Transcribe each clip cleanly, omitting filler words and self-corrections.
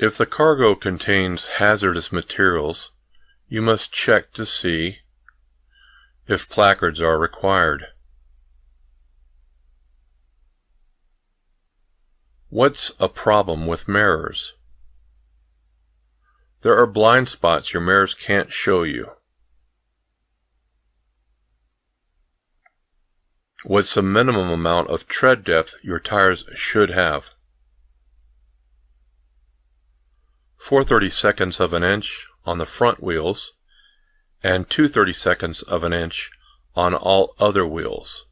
If the cargo contains hazardous materials, you must check to see if placards are required. What's a problem with mirrors? There are blind spots your mirrors can't show you. What's the minimum amount of tread depth your tires should have? 4/32 of an inch on the front wheels and 2/32 of an inch on all other wheels.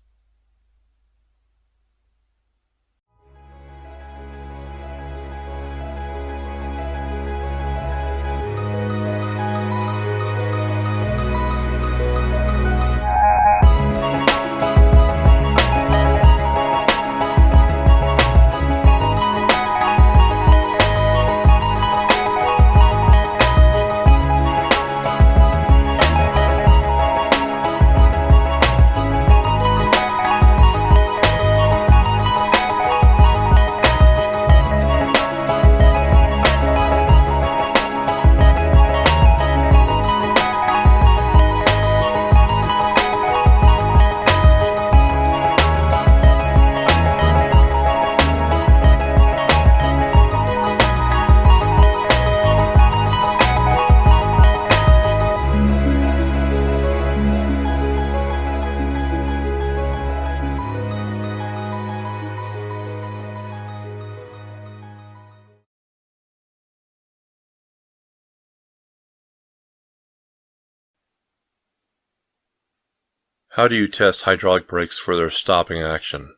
How do you test hydraulic brakes for their stopping action?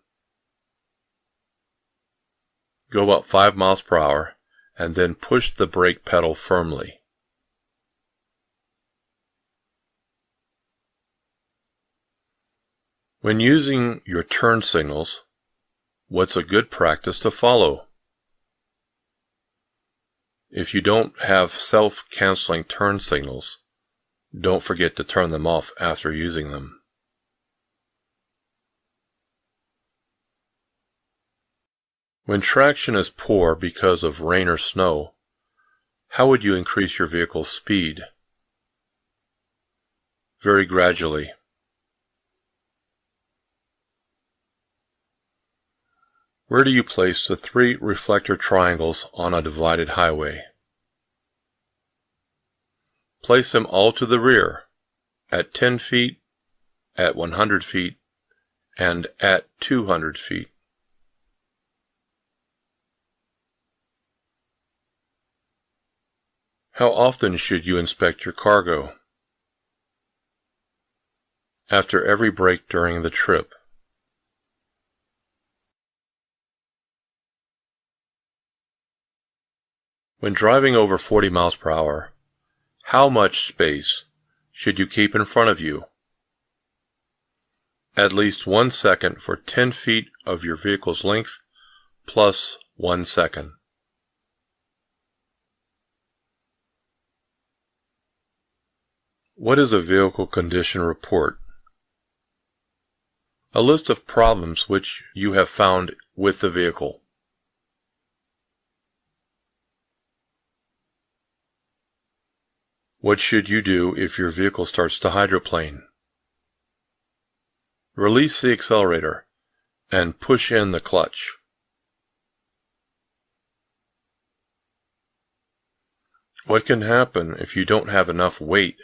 Go about 5 miles per hour and then push the brake pedal firmly. When using your turn signals, what's a good practice to follow? If you don't have self-canceling turn signals, don't forget to turn them off after using them. When traction is poor because of rain or snow, how would you increase your vehicle's speed? Very gradually. Where do you place the 3 reflector triangles on a divided highway? Place them all to the rear, at 10 feet, at 100 feet, and at 200 feet. How often should you inspect your cargo? After every break during the trip. When driving over 40 miles per hour, how much space should you keep in front of you? At least 1 second for 10 feet of your vehicle's length, plus 1 second. What is a vehicle condition report? A list of problems which you have found with the vehicle. What should you do if your vehicle starts to hydroplane? Release the accelerator and push in the clutch. What can happen if you don't have enough weight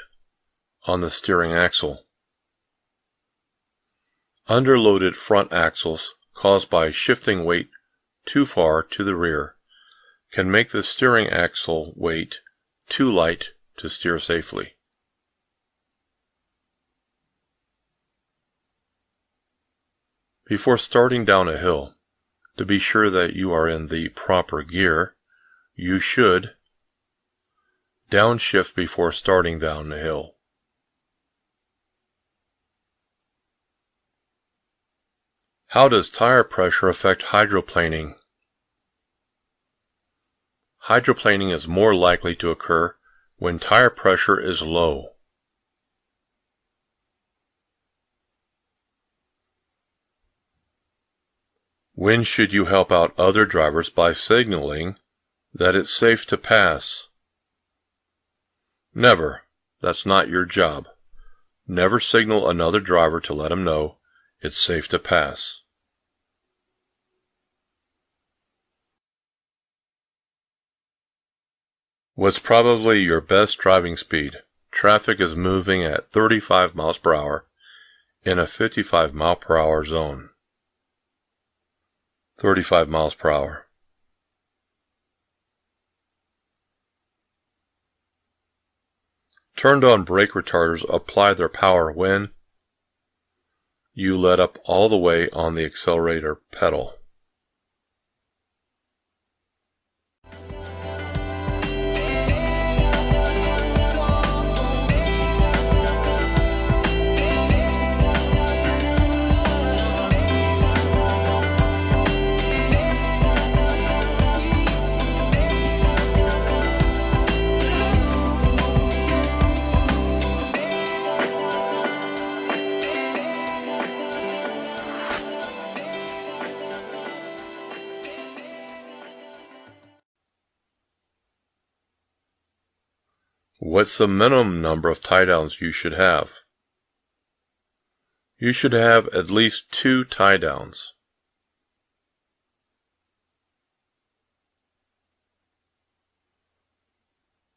on the steering axle? Underloaded front axles caused by shifting weight too far to the rear can make the steering axle weight too light to steer safely. Before starting down a hill, to be sure that you are in the proper gear, you should downshift before starting down the hill. How does tire pressure affect hydroplaning? Hydroplaning is more likely to occur when tire pressure is low. When should you help out other drivers by signaling That it's safe to pass. Never. That's not your job. Never signal another driver to let him know it's safe to pass. What's probably your best driving speed? Traffic is moving at 35 miles per hour in a 55 mile per hour zone. 35 miles per hour. Turned on brake retarders apply their power when you let up all the way on the accelerator pedal. What's the minimum number of tie downs you should have? You should have at least 2 tie downs.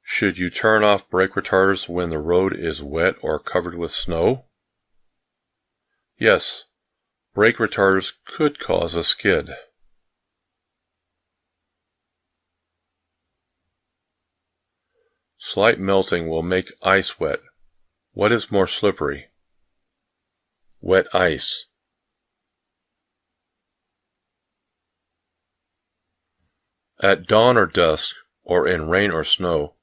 Should you turn off brake retarders when the road is wet or covered with snow? Yes, brake retarders could cause a skid. Slight melting will make ice wet. What is more slippery? Wet ice. At dawn or dusk, or in rain or snow,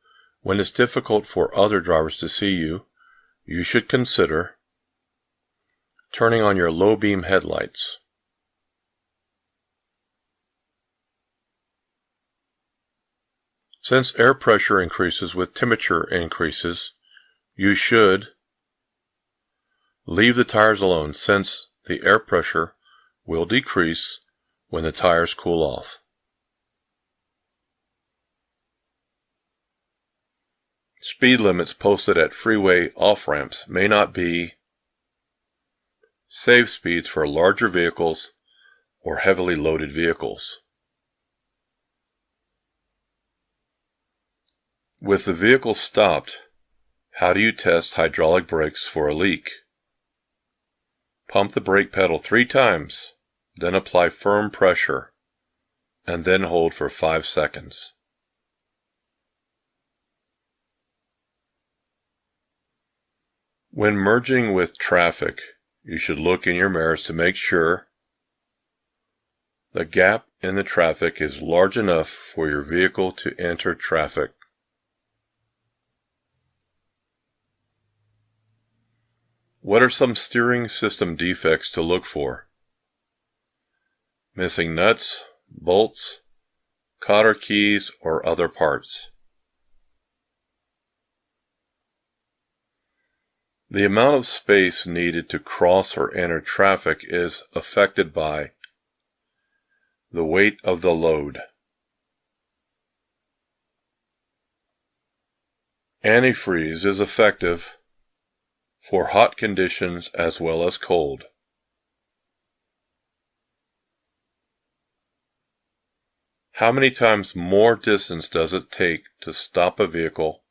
when it's difficult for other drivers to see you, you should consider turning on your low beam headlights. Since air pressure increases with temperature increases, you should leave the tires alone since the air pressure will decrease when the tires cool off. Speed limits posted at freeway off-ramps may not be safe speeds for larger vehicles or heavily loaded vehicles. With the vehicle stopped, how do you test hydraulic brakes for a leak? Pump the brake pedal 3 times, then apply firm pressure, and then hold for 5 seconds. When merging with traffic, you should look in your mirrors to make sure the gap in the traffic is large enough for your vehicle to enter traffic. What are some steering system defects to look for? Missing nuts, bolts, cotter keys, or other parts. The amount of space needed to cross or enter traffic is affected by the weight of the load. Antifreeze is effective for hot conditions as well as cold. How many times more distance does it take to stop a vehicle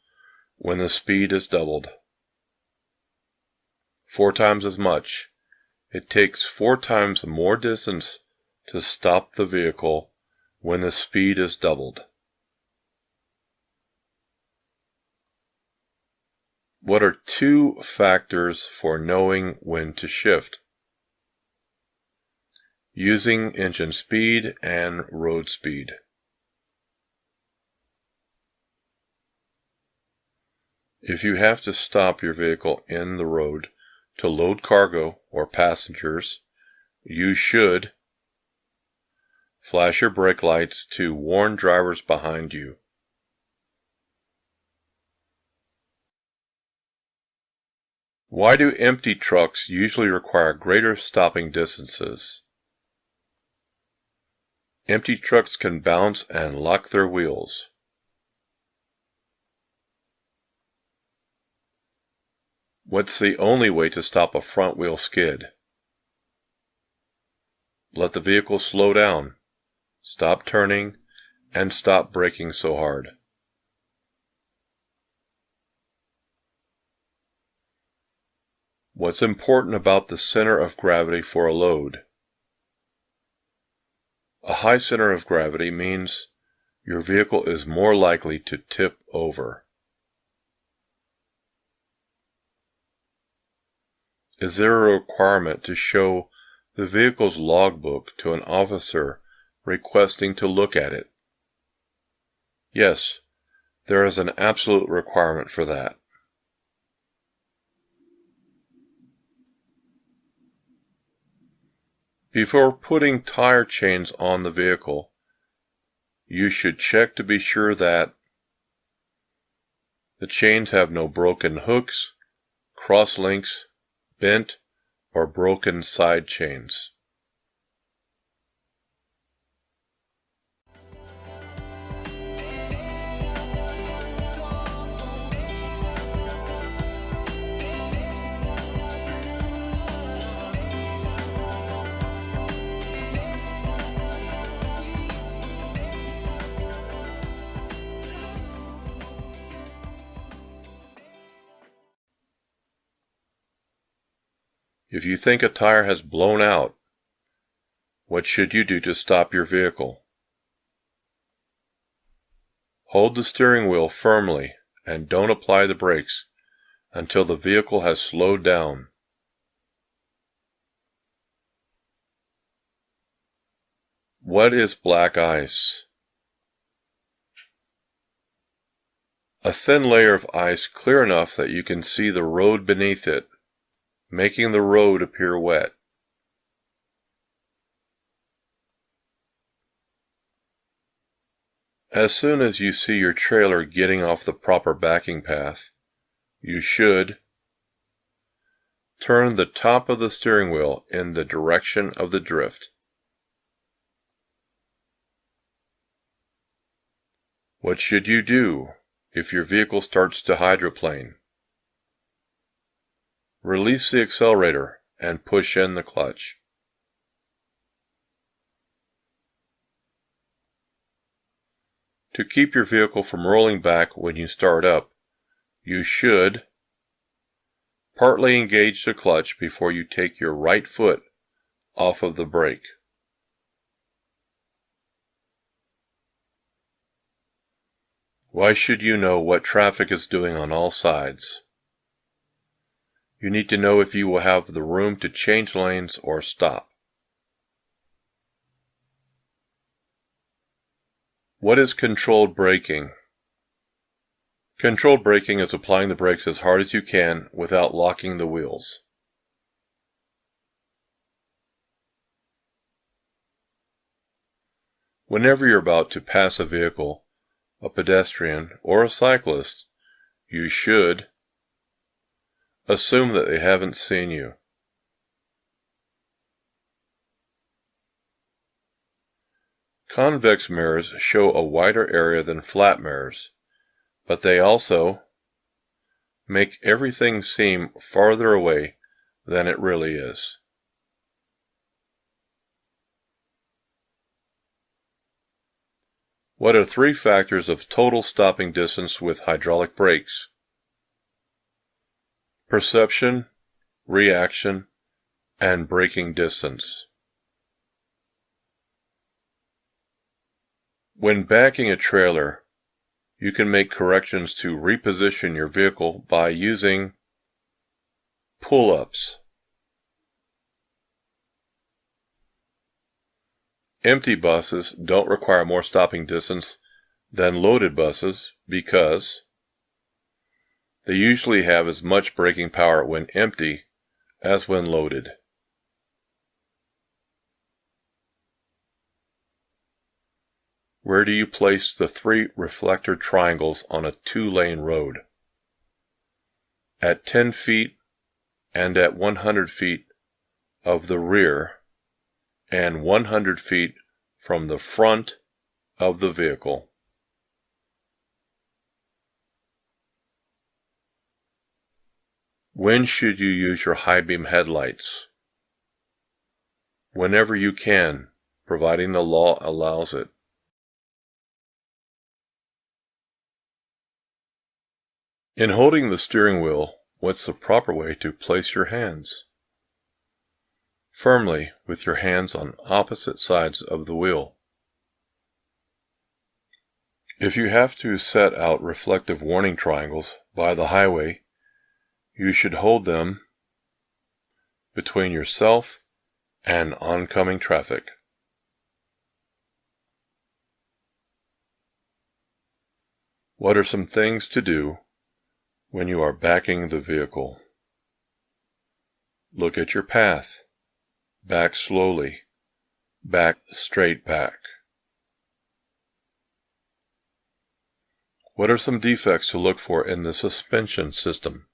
when the speed is doubled? 4 times as much. It takes 4 times more distance to stop the vehicle when the speed is doubled. What are 2 factors for knowing when to shift? Using engine speed and road speed. If you have to stop your vehicle in the road to load cargo or passengers, you should flash your brake lights to warn drivers behind you. Why do empty trucks usually require greater stopping distances? Empty trucks can bounce and lock their wheels. What's the only way to stop a front wheel skid? Let the vehicle slow down, stop turning, and stop braking so hard. What's important about the center of gravity for a load? A high center of gravity means your vehicle is more likely to tip over. Is there a requirement to show the vehicle's logbook to an officer requesting to look at it? Yes, there is an absolute requirement for that. Before putting tire chains on the vehicle, you should check to be sure that the chains have no broken hooks, cross links, bent, or broken side chains. If you think a tire has blown out, what should you do to stop your vehicle? Hold the steering wheel firmly and don't apply the brakes until the vehicle has slowed down. What is black ice? A thin layer of ice clear enough that you can see the road beneath it, making the road appear wet. As soon as you see your trailer getting off the proper backing path, you should turn the top of the steering wheel in the direction of the drift. What should you do if your vehicle starts to hydroplane? Release the accelerator and push in the clutch. To keep your vehicle from rolling back when you start up, you should partly engage the clutch before you take your right foot off of the brake. Why should you know what traffic is doing on all sides? You need to know if you will have the room to change lanes or stop. What is controlled braking? Controlled braking is applying the brakes as hard as you can without locking the wheels. Whenever you're about to pass a vehicle, a pedestrian, or a cyclist, you should assume that they haven't seen you. Convex mirrors show a wider area than flat mirrors, but they also make everything seem farther away than it really is. What are 3 factors of total stopping distance with hydraulic brakes? Perception, reaction, and braking distance. When backing a trailer, you can make corrections to reposition your vehicle by using pull-ups. Empty buses don't require more stopping distance than loaded buses because they usually have as much braking power when empty as when loaded. Where do you place the 3 reflector triangles on a 2-lane road? At 10 feet and at 100 feet of the rear and 100 feet from the front of the vehicle. When should you use your high beam headlights? Whenever you can, providing the law allows it. In holding the steering wheel, what's the proper way to place your hands? Firmly with your hands on opposite sides of the wheel. If you have to set out reflective warning triangles by the highway, you should hold them between yourself and oncoming traffic. What are some things to do when you are backing the vehicle? Look at your path. Back slowly. Back straight back. What are some defects to look for in the suspension system?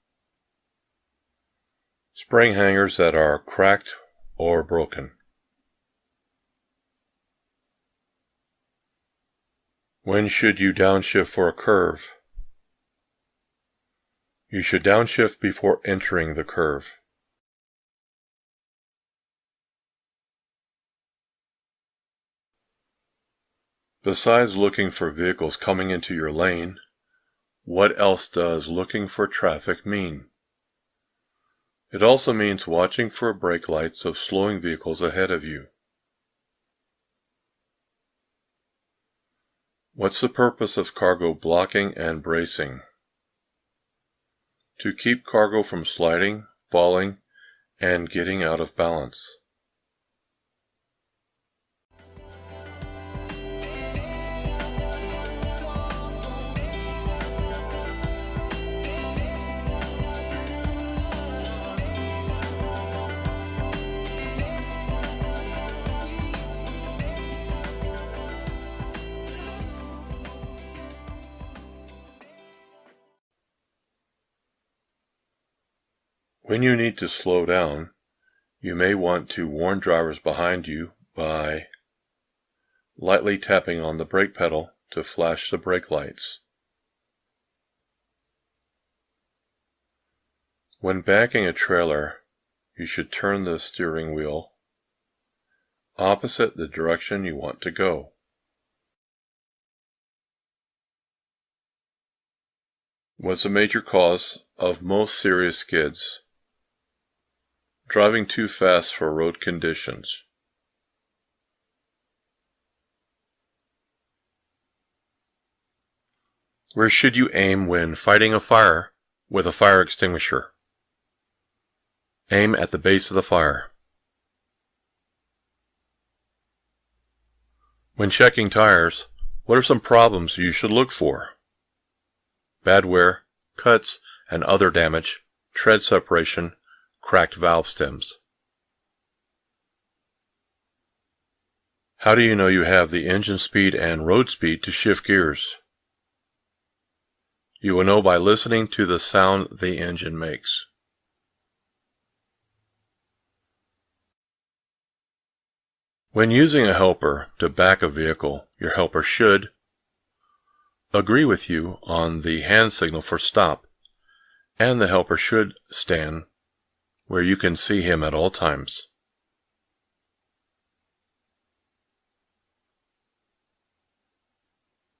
Spring hangers that are cracked or broken. When should you downshift for a curve? You should downshift before entering the curve. Besides looking for vehicles coming into your lane, what else does looking for traffic mean? It also means watching for brake lights of slowing vehicles ahead of you. What's the purpose of cargo blocking and bracing? To keep cargo from sliding, falling, and getting out of balance. When you need to slow down, you may want to warn drivers behind you by lightly tapping on the brake pedal to flash the brake lights. When backing a trailer, you should turn the steering wheel opposite the direction you want to go. What's a major cause of most serious skids? Driving too fast for road conditions. Where should you aim when fighting a fire with a fire extinguisher? Aim at the base of the fire. When checking tires, what are some problems you should look for? Bad wear, cuts and other damage, tread separation, cracked valve stems. How do you know you have the engine speed and road speed to shift gears? You will know by listening to the sound the engine makes. When using a helper to back a vehicle, your helper should agree with you on the hand signal for stop, and the helper should stand where you can see him at all times.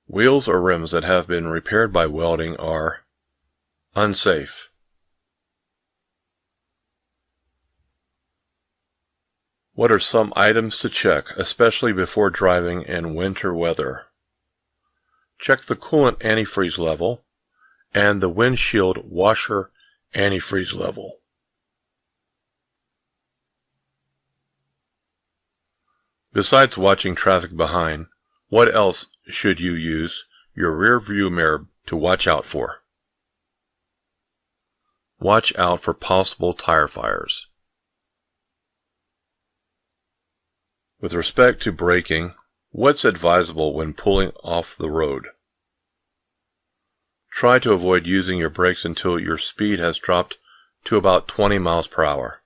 Wheels or rims that have been repaired by welding are unsafe. What are some items to check, especially before driving in winter weather? Check the coolant antifreeze level and the windshield washer antifreeze level. Besides watching traffic behind, what else should you use your rear view mirror to watch out for? Watch out for possible tire fires. With respect to braking, what's advisable when pulling off the road? Try to avoid using your brakes until your speed has dropped to about 20 miles per hour.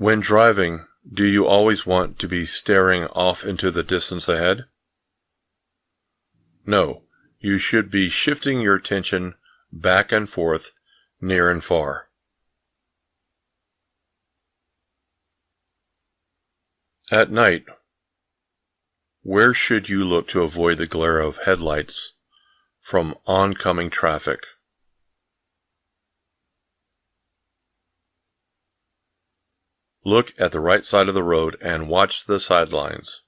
When driving, Do you always want to be staring off into the distance ahead? No, you should be shifting your attention back and forth, near and far. At night, where should you look to avoid the glare of headlights from oncoming traffic? Look at the right side of the road and watch the sidelines.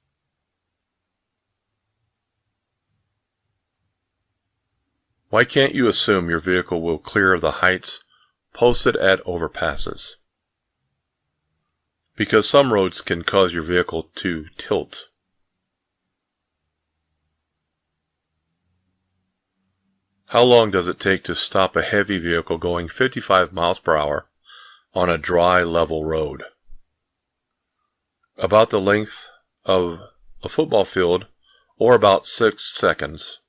Why can't you assume your vehicle will clear the heights posted at overpasses? Because some roads can cause your vehicle to tilt. How long does it take to stop a heavy vehicle going 55 miles per hour on a dry, level road? About the length of a football field, or about 6 seconds.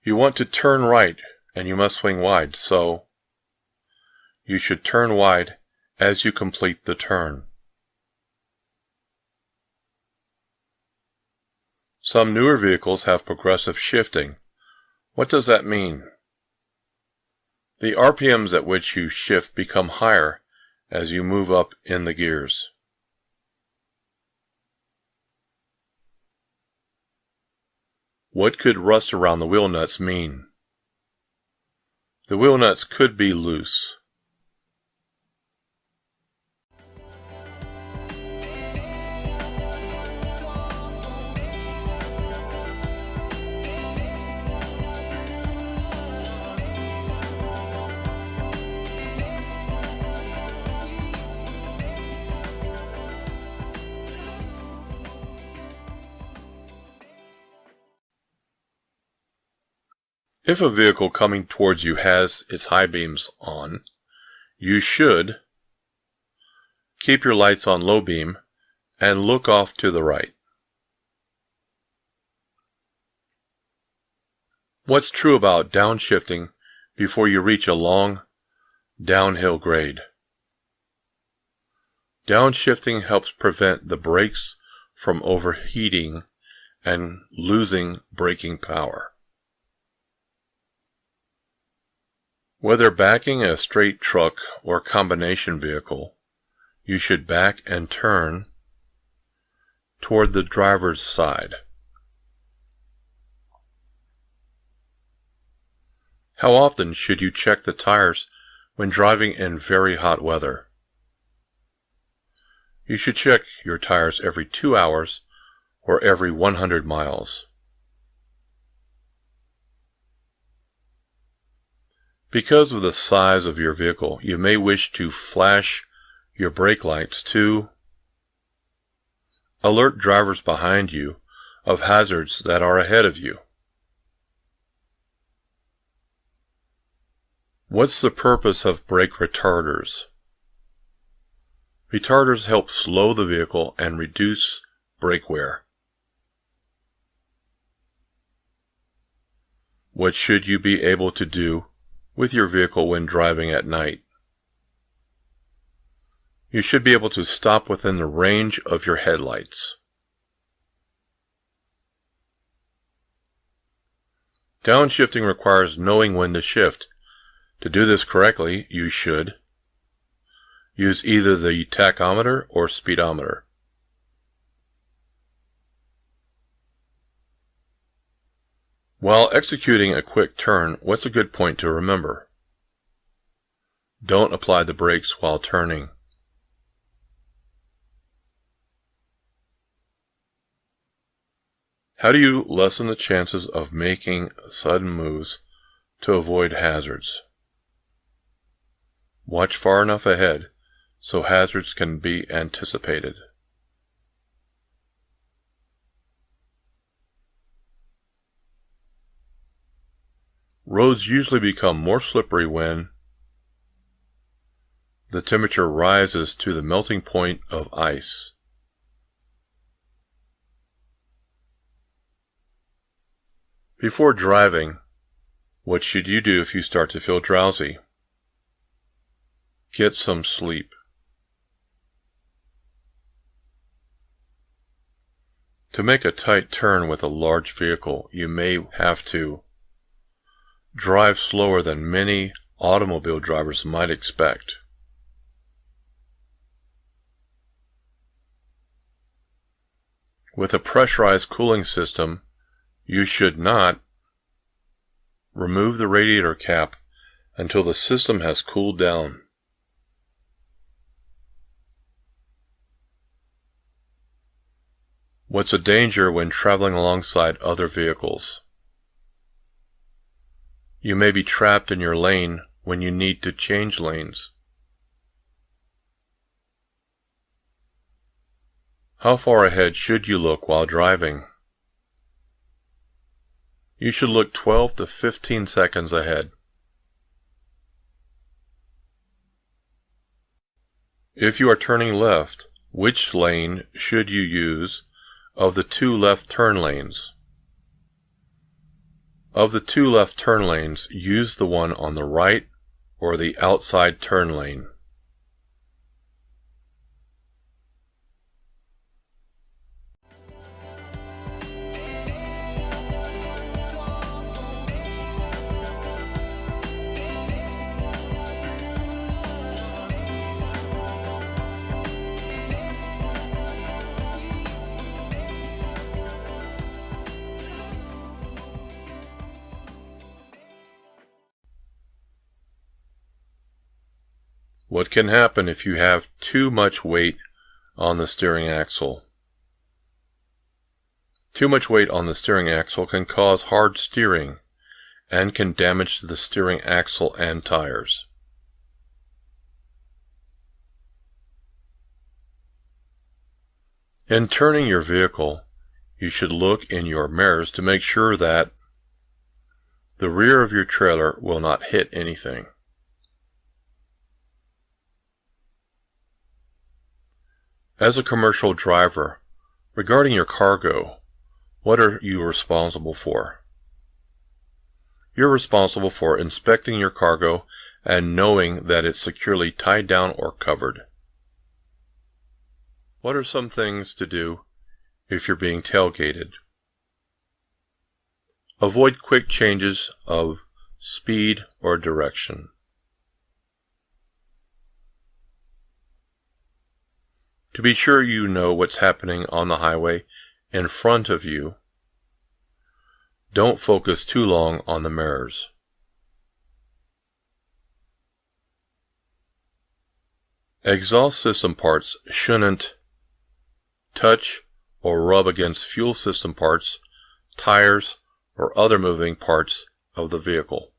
You want to turn right, and you must swing wide, so you should turn wide as you complete the turn. Some newer vehicles have progressive shifting. What does that mean? The RPMs at which you shift become higher as you move up in the gears. What could rust around the wheel nuts mean? The wheel nuts could be loose. If a vehicle coming towards you has its high beams on, you should keep your lights on low beam and look off to the right. What's true about downshifting before you reach a long downhill grade? Downshifting helps prevent the brakes from overheating and losing braking power. Whether backing a straight truck or combination vehicle, you should back and turn toward the driver's side. How often should you check the tires when driving in very hot weather? You should check your tires every 2 hours or every 100 miles. Because of the size of your vehicle, you may wish to flash your brake lights to alert drivers behind you of hazards that are ahead of you. What's the purpose of brake retarders? Retarders help slow the vehicle and reduce brake wear. What should you be able to do with your vehicle when driving at night? You should be able to stop within the range of your headlights. Downshifting requires knowing when to shift. To do this correctly, you should use either the tachometer or speedometer. While executing a quick turn, what's a good point to remember? Don't apply the brakes while turning. How do you lessen the chances of making sudden moves to avoid hazards? Watch far enough ahead so hazards can be anticipated. Roads usually become more slippery when the temperature rises to the melting point of ice. Before driving, what should you do if you start to feel drowsy? Get some sleep. To make a tight turn with a large vehicle, you may have to drive slower than many automobile drivers might expect. With a pressurized cooling system, you should not remove the radiator cap until the system has cooled down. What's a danger when traveling alongside other vehicles? You may be trapped in your lane when you need to change lanes. How far ahead should you look while driving? You should look 12 to 15 seconds ahead. If you are turning left, which lane should you use of the two left turn lanes? Of the two left turn lanes, use the one on the right or the outside turn lane. What can happen if you have too much weight on the steering axle? Too much weight on the steering axle can cause hard steering and can damage the steering axle and tires. In turning your vehicle, you should look in your mirrors to make sure that the rear of your trailer will not hit anything. As a commercial driver, regarding your cargo, what are you responsible for? You're responsible for inspecting your cargo and knowing that it's securely tied down or covered. What are some things to do if you're being tailgated? Avoid quick changes of speed or direction. To be sure you know what's happening on the highway in front of you, don't focus too long on the mirrors. Exhaust system parts shouldn't touch or rub against fuel system parts, tires, or other moving parts of the vehicle.